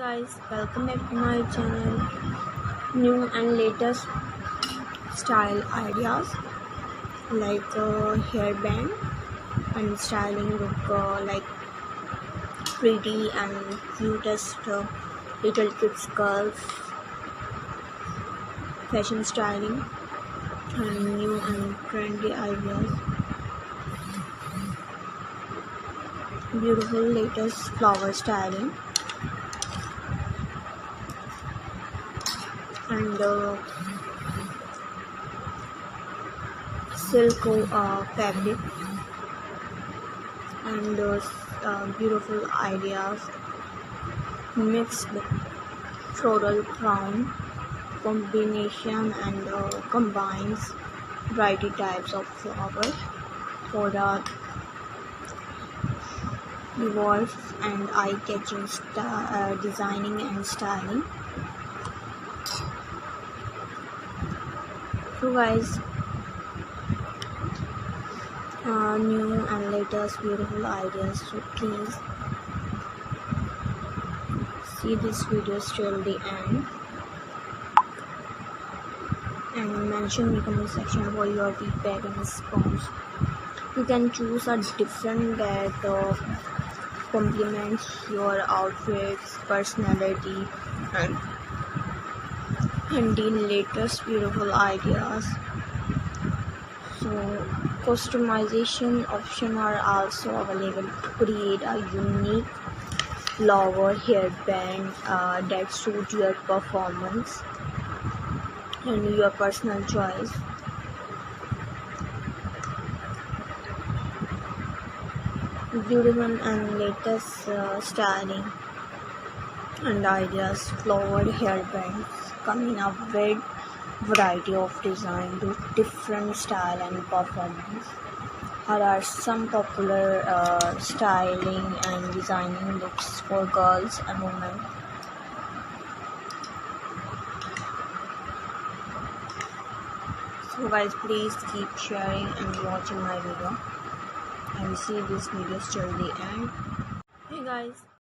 Guys, welcome back to my channel. New and latest style ideas like hairband and styling look like pretty and cutest little kids girls fashion styling and new and trendy ideas. Beautiful latest flower styling and silk fabric and beautiful ideas mixed floral crown combination and combines variety types of flowers for the rewards and eye-catching designing and styling. So guys, new and latest beautiful ideas, so please see this video till the end and mention in the comment section for your feedback and response. You can choose a different that complements your outfit's personality and the latest beautiful ideas. So customization options are also available to create a unique flower hairband that suits your performance and your personal choice. Beautiful and latest styling and ideas flowered hairbands coming up with variety of design with different style and performance. Here are some popular styling and designing looks for girls and women. So guys, please keep sharing and watching my video and see this video till the end. Hey guys,